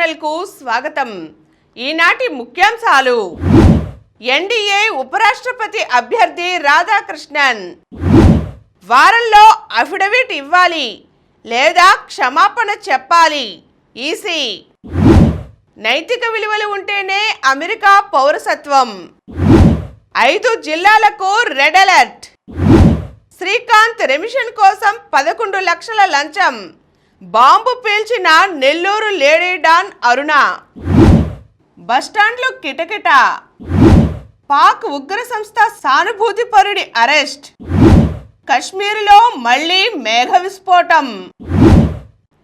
ఛానల్కు స్వాగతం. ఈనాటి ముఖ్యాంశాలు: ఎన్డీఏ ఉపరాష్ట్రపతి అభ్యర్థి రాధాకృష్ణన్ వారంలో అఫిడవిట్ ఇవ్వాలి లేదా క్షమాపణ చెప్పాలి. ఈసీ నైతిక విలువలు ఉంటేనే అమెరికా పౌరసత్వం. 5 జిల్లాలకు రెడ్ అలర్ట్. శ్రీకాంత్ రెమిషన్ కోసం 11 లక్షల లంచం. బాంబు పేల్చిన నెల్లూరు లేడీ డాన్ అరుణ. బస్టాండ్లో కిటకిట. పాక్ ఉగ్ర సంస్థ సానుభూతిపరుడి అరెస్ట్. కశ్మీర్లో మళ్లీ మేఘ విస్ఫోటం.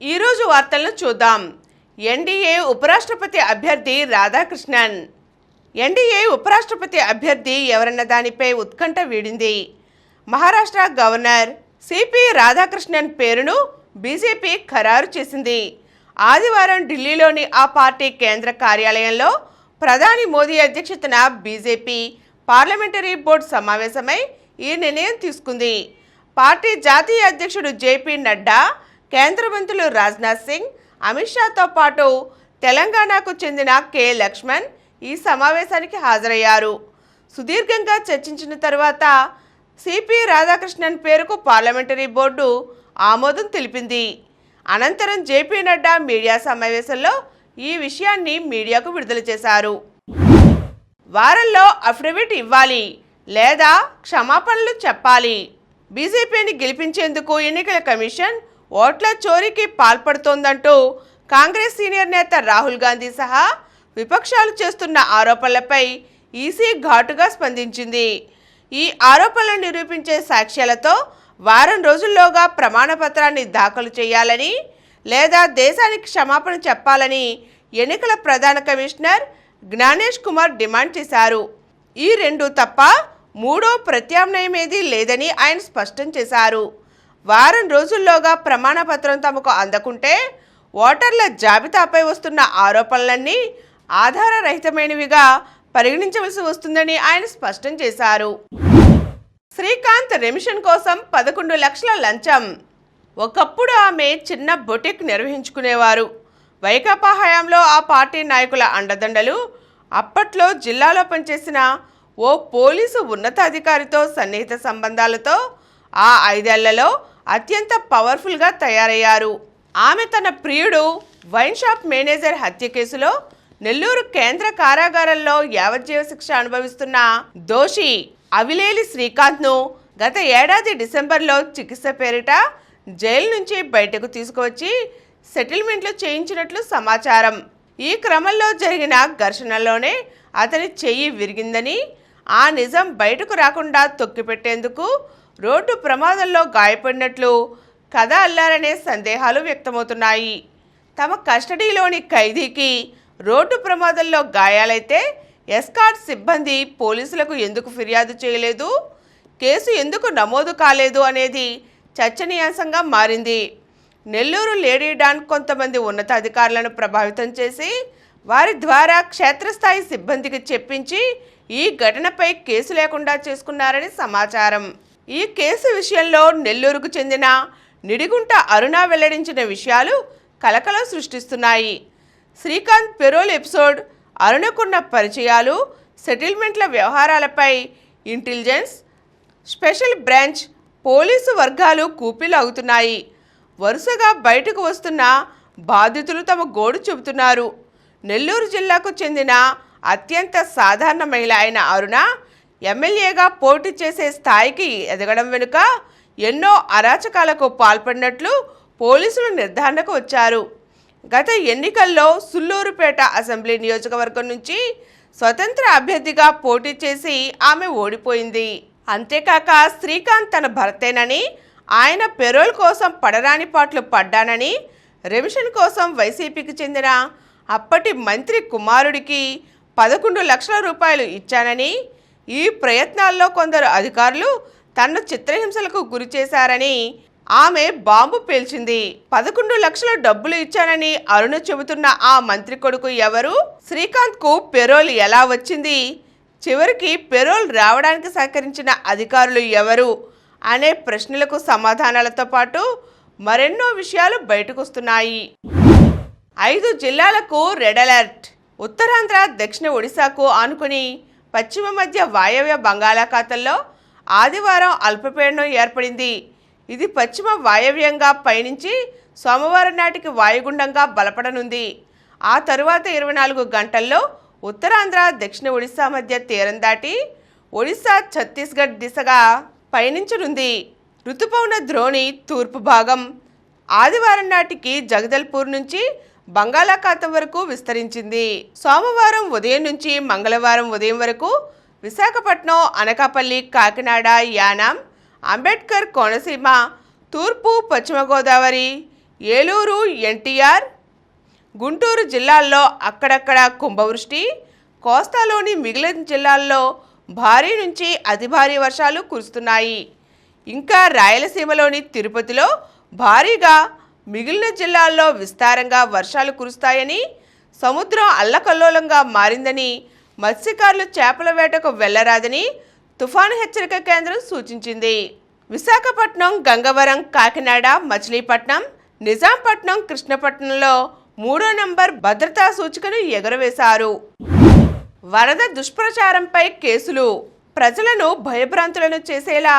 ఈరోజు వార్తలను చూద్దాం. ఎన్డీఏ ఉపరాష్ట్రపతి అభ్యర్థి రాధాకృష్ణన్. ఎన్డీఏ ఉపరాష్ట్రపతి అభ్యర్థి ఎవరన్న దానిపై ఉత్కంఠ వీడింది. మహారాష్ట్ర గవర్నర్ సిపి రాధాకృష్ణన్ పేరును బీజేపీ ఖరారు చేసింది. ఆదివారం ఢిల్లీలోని ఆ పార్టీ కేంద్ర కార్యాలయంలో ప్రధాని మోదీ అధ్యక్షతన బీజేపీ పార్లమెంటరీ బోర్డు సమావేశమై ఈ నిర్ణయం తీసుకుంది. పార్టీ జాతీయ అధ్యక్షుడు జేపీ నడ్డా, కేంద్ర మంత్రులు రాజ్నాథ్ సింగ్, అమిత్ షాతో పాటు తెలంగాణకు చెందిన కె లక్ష్మణ్ ఈ సమావేశానికి హాజరయ్యారు. సుదీర్ఘంగా చర్చించిన తర్వాత సిపి రాధాకృష్ణన్ పేరుకు పార్లమెంటరీ బోర్డు ఆమోదం తెలిపింది. అనంతరం జేపీ నడ్డా మీడియా సమావేశంలో ఈ విషయాన్ని మీడియాకు విడుదల చేశారు. వారంలో అఫిడవిట్ ఇవ్వాలి లేదా క్షమాపణలు చెప్పాలి. బీజేపీని గెలిపించేందుకు ఎన్నికల కమిషన్ ఓట్ల చోరీకి పాల్పడుతోందంటూ కాంగ్రెస్ సీనియర్ నేత రాహుల్ గాంధీ సహా విపక్షాలు చేస్తున్న ఆరోపణలపై ఈసీ ఘాటుగా స్పందించింది. ఈ ఆరోపణలను నిరూపించే సాక్ష్యాలతో వారం రోజుల్లోగా ప్రమాణ పత్రాన్ని దాఖలు చేయాలని లేదా దేశానికి క్షమాపణ చెప్పాలని ఎన్నికల ప్రధాన కమిషనర్ జ్ఞానేష్ కుమార్ డిమాండ్ చేశారు. ఈ రెండు తప్ప మూడో ప్రత్యామ్నాయమేదీ లేదని ఆయన స్పష్టం చేశారు. వారం రోజుల్లోగా ప్రమాణ పత్రం తమకు అందకుంటే ఓటర్ల జాబితాపై వస్తున్న ఆరోపణలన్నీ ఆధారరహితమైనవిగా పరిగణించవలసి వస్తుందని ఆయన స్పష్టం చేశారు. శ్రీకాంత్ రెమిషన్ కోసం 11 లక్షల లంచం. ఒకప్పుడు ఆమె చిన్న బొటిక్ నిర్వహించుకునేవారు. వైకాపా హయాంలో ఆ పార్టీ నాయకుల అండదండలు, అప్పట్లో జిల్లాలో పనిచేసిన ఓ పోలీసు ఉన్నతాధికారితో సన్నిహిత సంబంధాలతో ఆ 5 ఏళ్లలో అత్యంత పవర్ఫుల్గా తయారయ్యారు. ఆమె తన ప్రియుడు వైన్ షాప్ మేనేజర్ హత్య కేసులో నెల్లూరు కేంద్ర కారాగారంలో యావజ్జీవ శిక్ష అనుభవిస్తున్న దోషి అవిలేలి శ్రీకాంత్ను గత ఏడాది డిసెంబర్లో చికిత్స పేరిట జైలు నుంచి బయటకు తీసుకువచ్చి సెటిల్మెంట్లు చేయించినట్లు సమాచారం. ఈ క్రమంలో జరిగిన ఘర్షణలోనే అతని చెయ్యి విరిగిందని, ఆ నిజం బయటకు రాకుండా తొక్కిపెట్టేందుకు రోడ్డు ప్రమాదంలో గాయపడినట్లు కథ అల్లారనే సందేహాలు వ్యక్తమవుతున్నాయి. తమ కస్టడీలోని ఖైదీకి రోడ్డు ప్రమాదంలో గాయాలైతే ఎస్కార్ట్ సిబ్బంది పోలీసులకు ఎందుకు ఫిర్యాదు చేయలేదు, కేసు ఎందుకు నమోదు కాలేదు అనేది చర్చనీయాంశంగా మారింది. నెల్లూరు లేడీ డాన్ కొంతమంది ఉన్నతాధికారులను ప్రభావితం చేసి వారి ద్వారా క్షేత్రస్థాయి సిబ్బందికి చెప్పించి ఈ ఘటనపై కేసు లేకుండా చేసుకున్నారని సమాచారం. ఈ కేసు విషయంలో నెల్లూరుకు చెందిన నిడిగుంట అరుణ వెల్లడించిన విషయాలు కలకలం సృష్టిస్తున్నాయి. శ్రీకాంత్ పెరోల్ ఎపిసోడ్, అరుణకున్న పరిచయాలు, సెటిల్మెంట్ల వ్యవహారాలపై ఇంటెలిజెన్స్, స్పెషల్ బ్రాంచ్ పోలీసు వర్గాలు కూపిలాగుతున్నాయి. వరుసగా బయటకు వస్తున్న బాధితులు తమ గోడు చెబుతున్నారు. నెల్లూరు జిల్లాకు చెందిన అత్యంత సాధారణ మహిళ అయిన అరుణ ఎమ్మెల్యేగా పోటీ చేసే స్థాయికి ఎదగడం వెనుక ఎన్నో అరాచకాలకు పాల్పడినట్లు పోలీసులు నిర్ధారణకు వచ్చారు. గత ఎన్నికల్లో సుల్లూరుపేట అసెంబ్లీ నియోజకవర్గం నుంచి స్వతంత్ర అభ్యర్థిగా పోటీ చేసి ఆమె ఓడిపోయింది. అంతేకాక శ్రీకాంత్ తన భర్తేనని, ఆయన పెరోల్ కోసం పడరాని పాటలు పడ్డానని, రెమిషన్ కోసం వైసీపీకి చెందిన అప్పటి మంత్రి కుమారుడికి 11 లక్షల రూపాయలు ఇచ్చానని, ఈ ప్రయత్నాల్లో కొందరు అధికారులు తనను చిత్రహింసలకు గురి చేశారని ఆమె బాంబు పేల్చింది. 11 లక్షల డబ్బులు ఇచ్చానని అరుణ చెబుతున్న ఆ మంత్రి కొడుకు ఎవరు? శ్రీకాంత్ కు పెరోల్ ఎలా వచ్చింది? చివరికి పెరోల్ రావడానికి సహకరించిన అధికారులు ఎవరు అనే ప్రశ్నలకు సమాధానాలతో పాటు మరెన్నో విషయాలు బయటకు వస్తున్నాయి. 5 జిల్లాలకు రెడ్ అలర్ట్. ఉత్తరాంధ్ర, దక్షిణ ఒడిశాకు ఆనుకుని పశ్చిమ మధ్య వాయవ్య బంగాళాఖాతంలో ఆదివారం అల్పపీడనం ఏర్పడింది. ఇది పశ్చిమ వాయవ్యంగా పయనించి సోమవారం నాటికి వాయుగుండంగా బలపడనుంది. ఆ తరువాత 24 గంటల్లో ఉత్తరాంధ్ర, దక్షిణ ఒడిశా మధ్య తీరం దాటి ఒడిశా, ఛత్తీస్గఢ్ దిశగా పయనించనుంది. రుతుపవన ద్రోణి తూర్పు భాగం ఆదివారం నాటికి జగదల్పూర్ నుంచి బంగాళాఖాతం వరకు విస్తరించింది. సోమవారం ఉదయం నుంచి మంగళవారం ఉదయం వరకు విశాఖపట్నం, అనకాపల్లి, కాకినాడ, యానాం, అంబేద్కర్ కోనసీమ, తూర్పు పశ్చిమ గోదావరి, ఏలూరు, ఎన్టీఆర్, గుంటూరు జిల్లాల్లో అక్కడక్కడ కుంభవృష్టి, కోస్తాలోని మిగిలిన జిల్లాల్లో భారీ నుంచి అతి భారీ వర్షాలు కురుస్తున్నాయి. ఇంకా రాయలసీమలోని తిరుపతిలో భారీగా, మిగిలిన జిల్లాల్లో విస్తారంగా వర్షాలు కురుస్తాయని, సముద్రం అల్లకల్లోలంగా మారిందని, మత్స్యకారులు చేపల వేటకు వెళ్లరాదని తుఫాను హెచ్చరిక కేంద్రం సూచించింది. విశాఖపట్నం, గంగవరం, కాకినాడ, మచిలీపట్నం, నిజాంపట్నం, కృష్ణపట్నంలో 3వ నంబర్ భద్రతా సూచికను ఎగురవేశారు. వరద దుష్ప్రచారంపై కేసులు. ప్రజలను భయభ్రాంతులను చేసేలా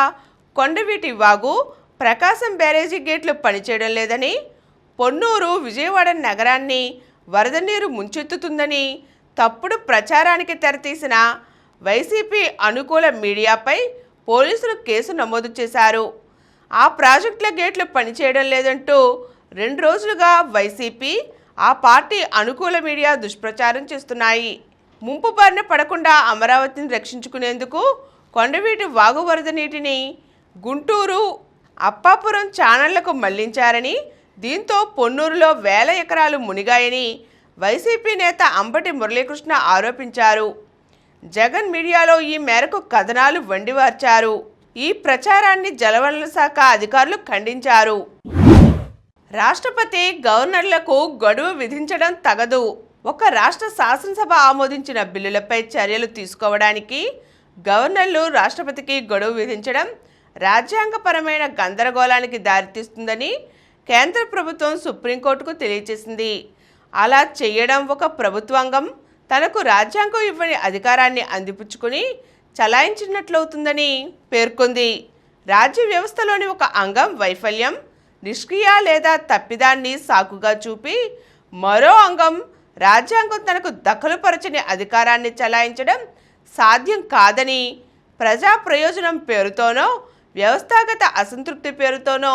కొండవీటి వాగు, ప్రకాశం బ్యారేజీ గేట్లు పనిచేయడం లేదని, పొన్నూరు, విజయవాడ నగరాన్ని వరద నీరు ముంచెత్తుతుందని తప్పుడు ప్రచారానికి తెరతీసిన వైసీపీ అనుకూల మీడియాపై పోలీసులు కేసు నమోదు చేశారు. ఆ ప్రాజెక్టుల గేట్లు పనిచేయడం లేదంటూ 2 రోజులుగా వైసీపీ, ఆ పార్టీ అనుకూల మీడియా దుష్ప్రచారం చేస్తున్నాయి. ముంపు బారిన పడకుండా అమరావతిని రక్షించుకునేందుకు కొండవీటి వాగు వరద నీటిని గుంటూరు, అప్పాపురం ఛానళ్లకు మళ్లించారని, దీంతో పొన్నూరులో వేల ఎకరాలు మునిగాయని వైసీపీ నేత అంబటి మురళీకృష్ణ ఆరోపించారు. జగన్ మీడియాలో ఈ మేరకు కథనాలు వండివార్చారు. ఈ ప్రచారాన్ని జలవనరుల శాఖ అధికారులు ఖండించారు. రాష్ట్రపతి గవర్నర్లకు గడువు విధించడం తగదు. ఒక రాష్ట్ర శాసనసభ ఆమోదించిన బిల్లులపై చర్యలు తీసుకోవడానికి గవర్నర్లు రాష్ట్రపతికి గడువు విధించడం రాజ్యాంగపరమైన గందరగోళానికి దారితీస్తుందని కేంద్ర ప్రభుత్వం సుప్రీంకోర్టుకు తెలియజేసింది. అలా చేయడం ఒక ప్రభుత్వాంగం తనకు రాజ్యాంగం ఇవ్వని అధికారాన్ని అందిపుచ్చుకుని చలాయించినట్లవుతుందని పేర్కొంది. రాజ్య వ్యవస్థలోని ఒక అంగం వైఫల్యం, నిష్క్రియ లేదా తప్పిదాన్ని సాకుగా చూపి మరో అంగం రాజ్యాంగం తనకు దఖలుపరచని అధికారాన్ని చలాయించడం సాధ్యం కాదని, ప్రజా ప్రయోజనం పేరుతోనో, వ్యవస్థాగత అసంతృప్తి పేరుతోనో,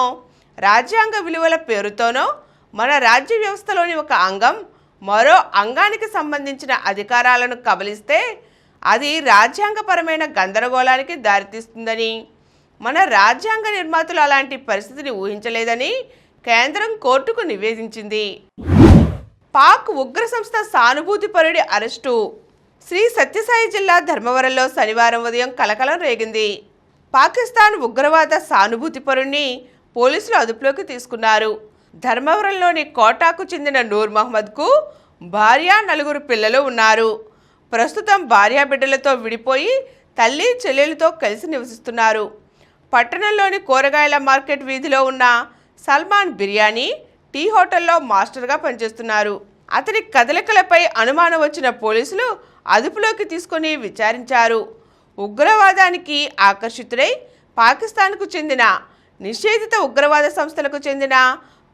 రాజ్యాంగ విలువల పేరుతోనో మన రాజ్య వ్యవస్థలోని ఒక అంగం మరో అంగానికి సంబంధించిన అధికారాలను కబలిస్తే అది రాజ్యాంగపరమైన గందరగోళానికి దారితీస్తుందని, మన రాజ్యాంగ నిర్మాతలు అలాంటి పరిస్థితిని ఊహించలేదని కేంద్రం కోర్టుకు నివేదించింది. పాక్ ఉగ్ర సంస్థ సానుభూతిపరుడి అరెస్టు. శ్రీ సత్యసాయి జిల్లా ధర్మవరంలో శనివారం ఉదయం కలకలం రేగింది. పాకిస్తాన్ ఉగ్రవాద సానుభూతిపరుణ్ణి పోలీసులు అదుపులోకి తీసుకున్నారు. ధర్మవరంలోని కోటాకు చెందిన నూర్ మహమ్మద్కు భార్య, 4 పిల్లలు ఉన్నారు. ప్రస్తుతం భార్యాబిడ్డలతో విడిపోయి తల్లి, చెల్లెలతో కలిసి నివసిస్తున్నారు. పట్టణంలోని కూరగాయల మార్కెట్ వీధిలో ఉన్న సల్మాన్ బిర్యానీ, టీ హోటల్లో మాస్టర్గా పనిచేస్తున్నారు. అతని కదలికలపై అనుమానం వచ్చిన పోలీసులు అదుపులోకి తీసుకుని విచారించారు. ఉగ్రవాదానికి ఆకర్షితుడై పాకిస్తాన్కు చెందిన నిషేధిత ఉగ్రవాద సంస్థలకు చెందిన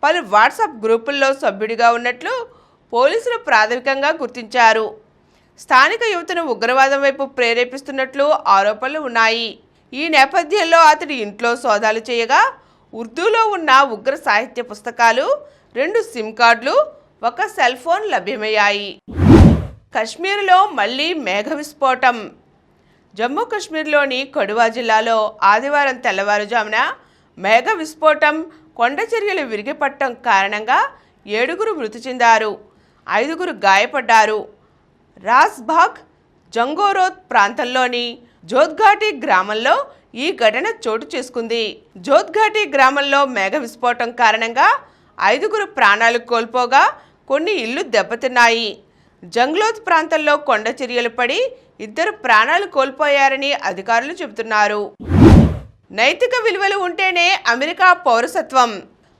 పలు వాట్సాప్ గ్రూపుల్లో సభ్యుడిగా ఉన్నట్లు పోలీసులు ప్రాథమికంగా గుర్తించారు. స్థానిక యువతను ఉగ్రవాదం వైపు ప్రేరేపిస్తున్నట్లు ఆరోపణలు ఉన్నాయి. ఈ నేపథ్యంలో అతడి ఇంట్లో సోదాలు చేయగా ఉర్దూలో ఉన్న ఉగ్ర సాహిత్య పుస్తకాలు, 2 సిమ్ కార్డులు, 1 సెల్ ఫోన్ లభ్యమయ్యాయి. కశ్మీర్లో మళ్లీ మేఘ విస్ఫోటం. జమ్మూ కాశ్మీర్లోని కఠువా జిల్లాలో ఆదివారం తెల్లవారుజామున మేఘ విస్ఫోటం, కొండ చర్యలు విరిగిపడటం కారణంగా 7 మృతి చెందారు, 5 గాయపడ్డారు. రాజ్బాగ్, జంగోరోత్ ప్రాంతంలోని జోద్ఘాటి గ్రామంలో ఈ ఘటన చోటు చేసుకుంది. జోద్ఘాటి గ్రామంలో మేఘ విస్ఫోటం కారణంగా 5 ప్రాణాలు కోల్పోగా కొన్ని ఇళ్లు దెబ్బతిన్నాయి. జంగ్లోత్ ప్రాంతంలో కొండ చర్యలు పడి 2 ప్రాణాలు కోల్పోయారని అధికారులు చెబుతున్నారు. నైతిక విలువలు ఉంటేనే అమెరికా పౌరసత్వం.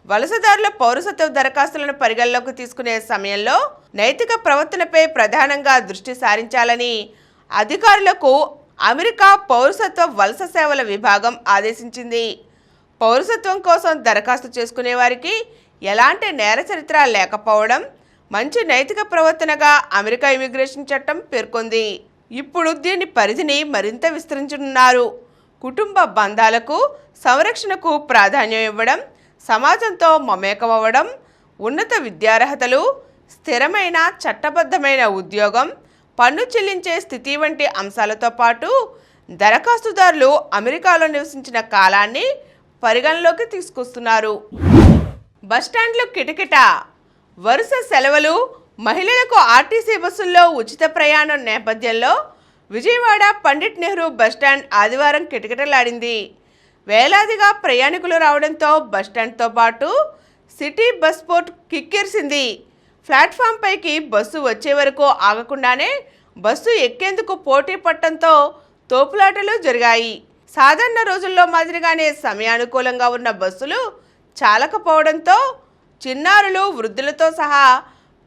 వలసదారుల పౌరసత్వ దరఖాస్తులను పరిగణలోకి తీసుకునే సమయంలో నైతిక ప్రవర్తనపై ప్రధానంగా దృష్టి సారించాలని అధికారులకు అమెరికా పౌరసత్వ వలస సేవల విభాగం ఆదేశించింది. పౌరసత్వం కోసం దరఖాస్తు చేసుకునే వారికి ఎలాంటి నేర చరిత్ర లేకపోవడం మంచి నైతిక ప్రవర్తనగా అమెరికా ఇమిగ్రేషన్ చట్టం పేర్కొంది. ఇప్పుడు దీని పరిధిని మరింత విస్తరించనున్నారు. కుటుంబ బంధాలకు సంరక్షణకు ప్రాధాన్యం ఇవ్వడం, సమాజంతో మమేకమవ్వడం, ఉన్నత విద్యార్హతలు, స్థిరమైన చట్టబద్ధమైన ఉద్యోగం, పన్ను చెల్లించే స్థితి వంటి అంశాలతో పాటు దరఖాస్తుదారులు అమెరికాలో నివసించిన కాలాన్ని పరిగణలోకి తీసుకొస్తున్నారు. బస్టాండ్లు కిటకిట. వరుస సెలవులు, మహిళలకు ఆర్టీసీ బస్సుల్లో ఉచిత ప్రయాణం నేపథ్యంలో విజయవాడ పండిట్ నెహ్రూ బస్టాండ్ ఆదివారం కిటకిటలాడింది. వేలాదిగా ప్రయాణికులు రావడంతో బస్టాండ్తో పాటు సిటీ బస్ పోర్ట్ కిక్కిరిసింది. ప్లాట్ఫామ్ పైకి బస్సు వచ్చే వరకు ఆగకుండానే బస్సు ఎక్కేందుకు పోటీ పట్టడంతో తోపులాటలు జరిగాయి. సాధారణ రోజుల్లో మాదిరిగానే సమయానుకూలంగా ఉన్న బస్సులు చాలకపోవడంతో చిన్నారులు, వృద్ధులతో సహా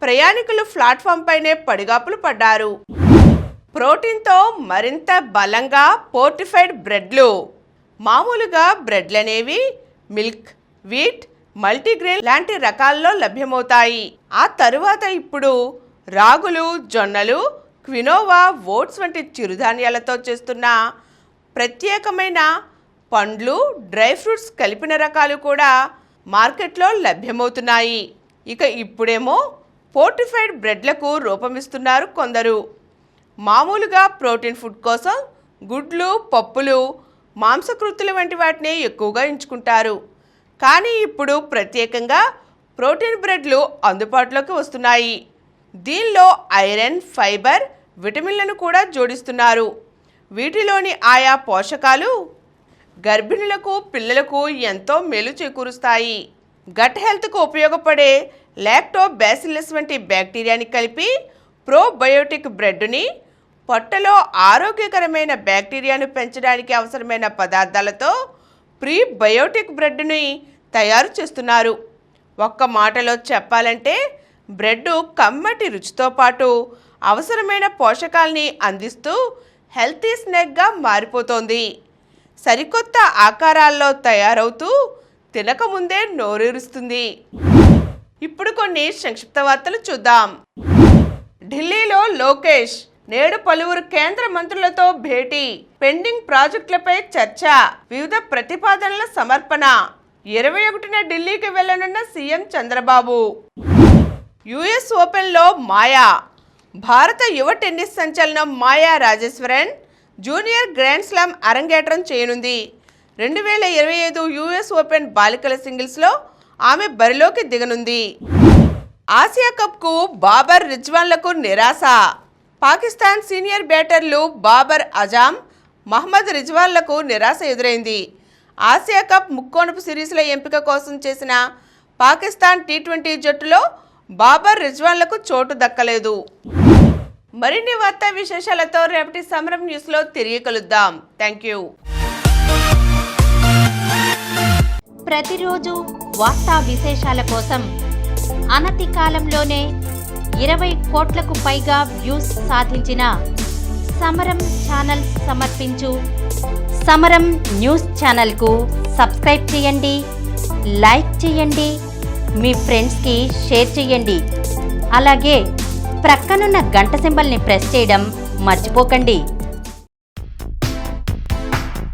ప్రయాణికులు ప్లాట్ఫామ్ పైనే పడిగాపులు పడ్డారు. ప్రోటీన్తో మరింత బలంగా ఫోర్టిఫైడ్ బ్రెడ్లు. మామూలుగా బ్రెడ్లనేవి మిల్క్, వీట్, మల్టీగ్రెయిన్ లాంటి రకాల్లో లభ్యమవుతాయి. ఆ తరువాత ఇప్పుడు రాగులు, జొన్నలు, క్వినోవా, ఓట్స్ వంటి చిరుధాన్యాలతో చేస్తున్న ప్రత్యేకమైన పండ్లు, డ్రై ఫ్రూట్స్ కలిపిన రకాలు కూడా మార్కెట్లో లభ్యమవుతున్నాయి. ఇక ఇప్పుడేమో ఫోర్టిఫైడ్ బ్రెడ్లకు రూపమిస్తున్నారు కొందరు. మామూలుగా ప్రోటీన్ ఫుడ్ కోసం గుడ్లు, పప్పులు, మాంసకృతులు వంటి వాటిని ఎక్కువగా ఎంచుకుంటారు. కానీ ఇప్పుడు ప్రత్యేకంగా ప్రోటీన్ బ్రెడ్లు అందుబాటులోకి వస్తున్నాయి. దీనిలో ఐరన్, ఫైబర్, విటమిన్లను కూడా జోడిస్తున్నారు. వీటిలోని ఆయా పోషకాలు గర్భిణులకు, పిల్లలకు ఎంతో మేలు చేకూరుస్తాయి. గట్ హెల్త్కు ఉపయోగపడే లాక్టోబాసిల్లస్ వంటి బ్యాక్టీరియాని కలిపి ప్రోబయోటిక్ బ్రెడ్ని పొట్టలో ఆరోగ్యకరమైన బ్యాక్టీరియాను పెంచడానికి అవసరమైన పదార్థాలతో ప్రీబయోటిక్ బ్రెడ్ని తయారు చేస్తున్నారు. ఒక్క మాటలో చెప్పాలంటే బ్రెడ్ కమ్మటి రుచితో పాటు అవసరమైన పోషకాల్ని అందిస్తూ హెల్తీ స్నాక్గా మారిపోతోంది. సరికొత్త ఆకారాల్లో తయారవుతూ తినకముందే నోరూరుస్తుంది. ఇప్పుడు కొన్ని సంక్షిప్త వార్తలు చూద్దాం. ఢిల్లీలో లోకేష్ నేడు పలువురు కేంద్ర మంత్రులతో భేటీ. పెండింగ్ ప్రాజెక్టులపై చర్చ, వివిధ ప్రతిపాదనల సమర్పణ. 21న ఢిల్లీకి వెళ్లనున్న సీఎం చంద్రబాబు. యుఎస్ ఓపెన్లో మాయా. భారత యువ టెన్నిస్ సంచలనం మాయా రాజేశ్వరన్ జూనియర్ గ్రాండ్ స్లామ్ అరంగేట్రం చేయనుంది. 2025 యుఎస్ ఓపెన్ బాలికల సింగిల్స్లో ఆమె బరిలోకి దిగనుంది. ఆసియా కప్కు బాబర్ రిజ్వాన్లకు నిరాశ. పాకిస్తాన్ సీనియర్ బ్యాటర్లు బాబర్ అజామ్, మహమ్మద్ రిజ్వాన్లకు నిరాశ ఎదురైంది. ఆసియా కప్ ముక్కోణపు సిరీస్ల ఎంపిక కోసం చేసిన పాకిస్తాన్ టీ20 జట్టులో బాబర్ రిజ్వాన్లకు చోటు దక్కలేదు. మరిన్ని వార్తా విశేషాలతో రేపటి సమరం న్యూస్లో తిరిగి కలుద్దాం. Thank you. ప్రతిరోజు వార్తా విశేషాల కోసం అనతి కాలంలోనే 20 కోట్లకు పైగా వ్యూస్ సాధించిన సమరం ఛానల్ సమర్పించు సమరం న్యూస్ ఛానల్కు సబ్స్క్రైబ్ చేయండి, లైక్ చేయండి, మీ ఫ్రెండ్స్కి షేర్ చేయండి. అలాగే ప్రక్కనున్న గంట సింబల్ని ప్రెస్ చేయడం మర్చిపోకండి.